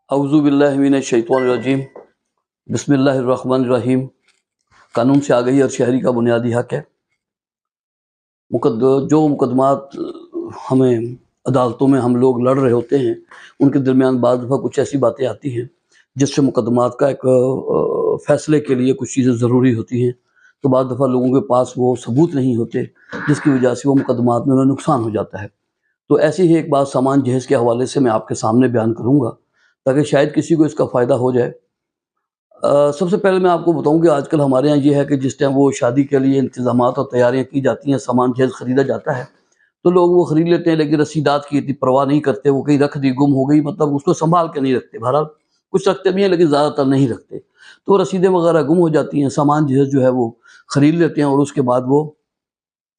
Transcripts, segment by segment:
अऊज़ु बिल्लाहि मिनश्शैतानिर्रजीम बिस्मिल्लाहिर्रहमानिर्रहीम। कानून से आगाही और शहरी का बुनियादी हक है। जो मुकदमात हमें अदालतों में हम लोग लड़ रहे होते हैं, उनके दरमियान बाद दफ़ा कुछ ऐसी बातें आती हैं जिससे मुकदमात का एक फ़ैसले के लिए कुछ चीज़ें ज़रूरी होती हैं, तो बाद दफ़ा लोगों के पास वो सबूत नहीं होते, जिसकी वजह से वो मुकदमात में उन्हें नुकसान हो जाता है। तो ऐसी ही एक बात सामान जहेज़ के हवाले से मैं आपके सामने बयान करूँगा ताकि शायद किसी को इसका फ़ायदा हो जाए। सबसे पहले मैं आपको बताऊं कि आजकल हमारे यहाँ ये है कि जिस टाइम वो शादी के लिए इंतज़ामात और तैयारियां की जाती हैं, सामान जहेज़ ख़रीदा जाता है, तो लोग वो ख़रीद लेते हैं, लेकिन रसीदात की इतनी परवाह नहीं करते। वो कहीं रख दी, गुम हो गई, मतलब उसको संभाल के नहीं रखते। बहरहाल कुछ रखते भी हैं, लेकिन ज़्यादातर नहीं रखते। तो रसीदें वगैरह गुम हो जाती हैं, सामान जहेज़ जो है वो ख़रीद लेते हैं और उसके बाद वो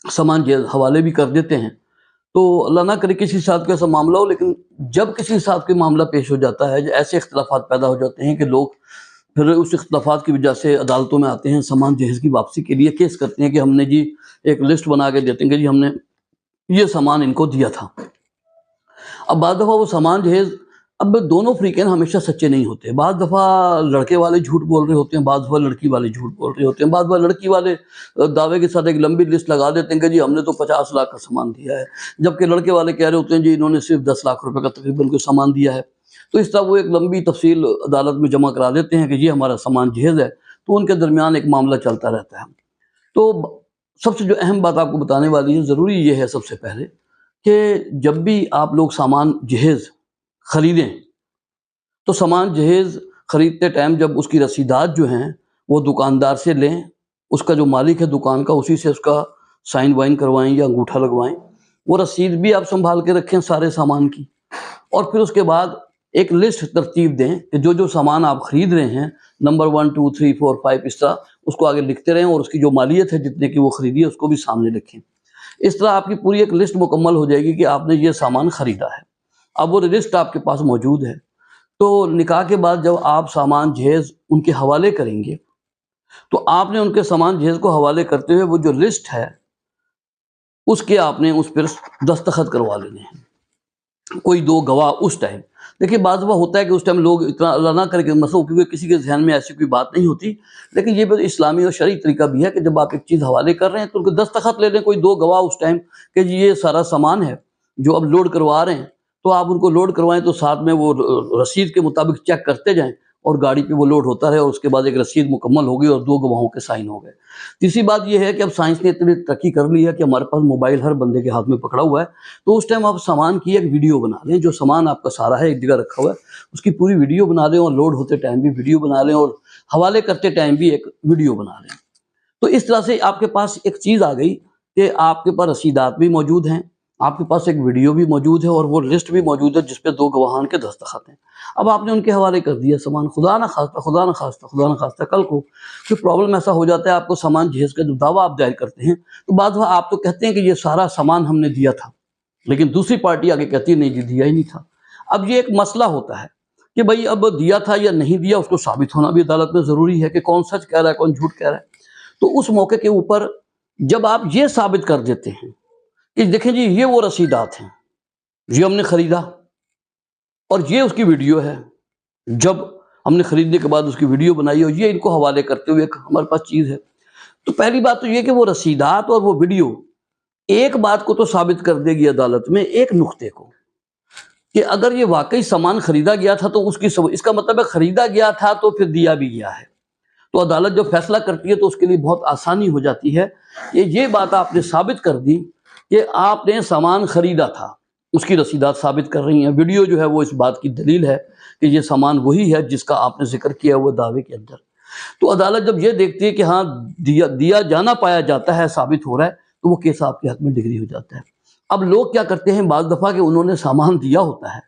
सामान जहेज़ हवाले भी कर देते हैं। तो अल्लाह ना करे किसी के साथ का ऐसा मामला हो, लेकिन जब किसी के साथ कोई मामला पेश हो जाता है, ऐसे इख्तलाफात पैदा हो जाते हैं कि लोग फिर उस इख्तलाफात की वजह से अदालतों में आते हैं, सामान जहेज़ की वापसी के लिए केस करते हैं कि हमने जी एक लिस्ट बना के देते हैं कि जी हमने ये सामान इनको दिया था। अब बाद दफ़ा वो सामान जहेज़, अब दोनों फ़रीक़ैन हमेशा सच्चे नहीं होते। बाद दफ़ा लड़के वाले झूठ बोल रहे होते हैं, बाद दफ़ा लड़की वाले झूठ बोल रहे होते हैं। बाद दफ़ा लड़की वाले दावे के साथ एक लंबी लिस्ट लगा देते हैं कि जी हमने तो 50 लाख का सामान दिया है, जबकि लड़के वाले कह रहे होते हैं जी इन्होंने सिर्फ 10 लाख रुपए का तकरीबन कोई सामान दिया है। तो इस तरह वो एक लंबी तफसील अदालत में जमा करा देते हैं कि ये हमारा सामान जहेज़ है, तो उनके दरमियान एक मामला चलता रहता है। तो सबसे जो अहम बात आपको बताने वाली है, ज़रूरी ये है सबसे पहले कि जब भी आप लोग सामान जहेज़ ख़रीदें, तो सामान जहेज़ ख़रीदते टाइम जब उसकी रसीदात जो हैं वो दुकानदार से लें, उसका जो मालिक है दुकान का, उसी से उसका साइन वाइन करवाएं या अंगूठा लगवाएं। वो रसीद भी आप संभाल के रखें सारे सामान की, और फिर उसके बाद एक लिस्ट तरतीब दें कि जो जो सामान आप ख़रीद रहे हैं, नंबर 1 2 3 4 5 इस तरह उसको आगे लिखते रहें, और उसकी जो मालियत है जितने की वो ख़रीदी है उसको भी सामने रखें। इस तरह आपकी पूरी एक लिस्ट मुकम्मल हो जाएगी कि आपने ये सामान ख़रीदा है। अब वो लिस्ट आपके पास मौजूद है, तो निकाह के बाद जब आप सामान जहेज़ उनके हवाले करेंगे, तो आपने उनके सामान जहेज़ को हवाले करते हुए वो जो लिस्ट है उसके आपने उस पर दस्तखत करवा लेने हैं, कोई दो गवाह उस टाइम। देखिए बाज़ दफ़ा होता है कि उस टाइम लोग इतना अल्लाह ना करे कि मसला, क्योंकि किसी के ज़हन में ऐसी कोई बात नहीं होती, लेकिन ये भी इस्लामी और शरई तरीका भी है कि जब आप एक चीज़ हवाले कर रहे हैं तो उनको दस्तखत ले लें, कोई दो गवाह उस टाइम कि जी ये सारा सामान है जो अब लोड करवा रहे हैं, तो आप उनको लोड करवाएं, तो साथ में वो रसीद के मुताबिक चेक करते जाएं और गाड़ी पे वो लोड होता रहे, और उसके बाद एक रसीद मुकम्मल हो गई और दो गवाहों के साइन हो गए। तीसरी बात ये है कि अब साइंस ने इतनी तरक्की कर ली है कि हमारे पास मोबाइल हर बंदे के हाथ में पकड़ा हुआ है, तो उस टाइम आप सामान की एक वीडियो बना लें। जो सामान आपका सारा है एक जगह रखा हुआ है, उसकी पूरी वीडियो बना लें, और लोड होते टाइम भी वीडियो बना लें, और हवाले करते टाइम भी एक वीडियो बना लें। तो इस तरह से आपके पास एक चीज़ आ गई कि आपके पास रसीदात भी मौजूद हैं, आपके पास एक वीडियो भी मौजूद है, और वो लिस्ट भी मौजूद है जिस पे दो गवाहान के दस्तखत हैं। अब आपने उनके हवाले कर दिया सामान, खुदा न खास्ता कल को कोई प्रॉब्लम ऐसा हो जाता है, आपको सामान जहेज़ का जो दावा आप दायर करते हैं, तो बाद में आप तो कहते हैं कि ये सारा सामान हमने दिया था, लेकिन दूसरी पार्टी आगे कहती है नहीं जी दिया ही नहीं था। अब ये एक मसला होता है कि भाई अब दिया था या नहीं दिया, उसको साबित होना भी अदालत में ज़रूरी है कि कौन सच कह रहा है कौन झूठ कह रहा है। तो उस मौके के ऊपर जब आप ये साबित कर देते हैं कि देखें जी ये वो रसीदात हैं, ये हमने ख़रीदा और ये उसकी वीडियो है, जब हमने ख़रीदने के बाद उसकी वीडियो बनाई और ये इनको हवाले करते हुए एक हमारे पास चीज़ है, तो पहली बात तो ये कि वो रसीदात और वो वीडियो एक बात को तो साबित कर देगी अदालत में, एक नुक्ते को, कि अगर ये वाकई सामान ख़रीदा गया था तो उसकी इसका मतलब है ख़रीदा गया था तो फिर दिया भी गया है। तो अदालत जो फैसला करती है तो उसके लिए बहुत आसानी हो जाती है कि ये बात आपने साबित कर दी कि आपने सामान ख़रीदा था, उसकी रसीदात साबित कर रही हैं, वीडियो जो है वो इस बात की दलील है कि ये सामान वही है जिसका आपने जिक्र किया हुआ दावे के अंदर। तो अदालत जब ये देखती है कि हाँ दिया जाना पाया जाता है, साबित हो रहा है, तो वो केस आपके हक में डिग्री हो जाता है। अब लोग क्या करते हैं बाज़ दफ़ा कि उन्होंने सामान दिया होता है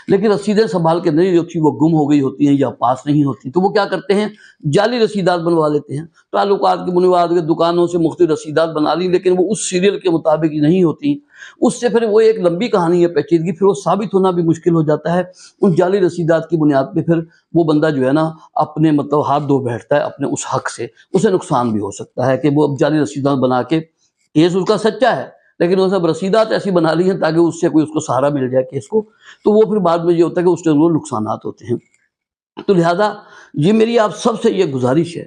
लेकिन रसीदें संभाल के नहीं रखी, वो गुम हो गई होती हैं या पास नहीं होती, तो वो क्या करते हैं जाली रसीदात बनवा लेते हैं। ताल्लुकात की बुनियाद के दुकानों से मुख्तलिफ रसीदात बना ली, लेकिन वो उस सीरियल के मुताबिक नहीं होती, उससे फिर वो एक लंबी कहानी है पेचीदगी, फिर वो साबित होना भी मुश्किल हो जाता है। उन जाली रसीदात की बुनियाद पर फिर वो बंदा जो है ना अपने मतलब हाथ धो बैठता है अपने उस हक से, उसे नुकसान भी हो सकता है कि वो अब जाली रसीदात बना के, केस उसका सच्चा है लेकिन वो सब रसीदात ऐसी बना ली हैं ताकि उससे कोई उसको सहारा मिल जाए केस को, तो वो फिर बाद में ये होता है कि उससे वो नुकसानात होते हैं। تو لہٰذا یہ میری آپ سب سے یہ گزارش ہے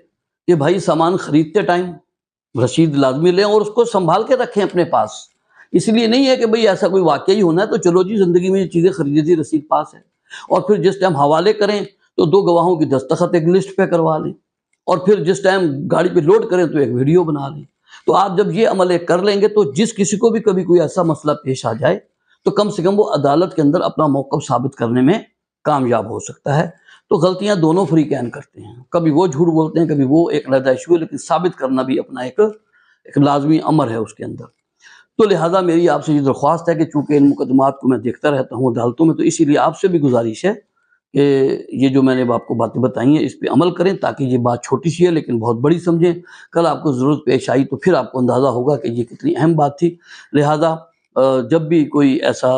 کہ بھائی سامان خریدتے ٹائم رسید لازمی لیں اور اس کو سنبھال کے رکھیں اپنے پاس. اس لیے نہیں ہے کہ بھئی ایسا کوئی واقعہ ہی ہونا ہے تو چلو جی زندگی میں یہ چیزیں خریدی تھی رسید پاس ہے، اور پھر جس ٹائم حوالے کریں تو 2 گواہوں کی دستخط ایک لسٹ پہ کروا لیں، اور پھر جس ٹائم گاڑی پہ لوڈ کریں تو ایک ویڈیو بنا لیں. تو آپ جب یہ عمل ایک کر لیں گے تو جس کسی کو بھی کبھی کوئی ایسا مسئلہ پیش آ جائے تو کم سے کم وہ عدالت کے اندر اپنا موقف ثابت کرنے میں کامیاب ہو سکتا ہے. تو غلطیاں دونوں فریقین کرتے ہیں، کبھی وہ جھوٹ بولتے ہیں، کبھی وہ، ایک علیحدہ ایشو ہے، لیکن ثابت کرنا بھی اپنا ایک لازمی امر ہے اس کے اندر. تو لہٰذا میری آپ سے یہ درخواست ہے کہ چونکہ ان مقدمات کو میں دیکھتا رہتا ہوں عدالتوں میں، تو اسی لیے آپ سے بھی گزارش ہے کہ یہ جو میں نے آپ کو باتیں بتائی ہیں اس پہ عمل کریں، تاکہ یہ بات چھوٹی سی ہے لیکن بہت بڑی سمجھیں. کل آپ کو ضرورت پیش آئی تو پھر آپ کو اندازہ ہوگا کہ یہ کتنی اہم بات تھی. لہٰذا جب بھی کوئی ایسا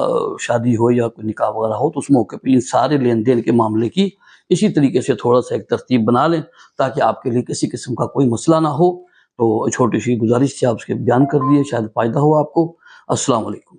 شادی ہو یا کوئی نکاح وغیرہ ہو تو اس موقع پہ ان سارے لین دین کے معاملے کی اسی طریقے سے تھوڑا سا ایک ترتیب بنا لیں تاکہ آپ کے لیے کسی قسم کا کوئی مسئلہ نہ ہو. تو چھوٹی سی گزارش سے آپ اس کے بیان کر دیے، شاید فائدہ ہو آپ کو. السلام علیکم.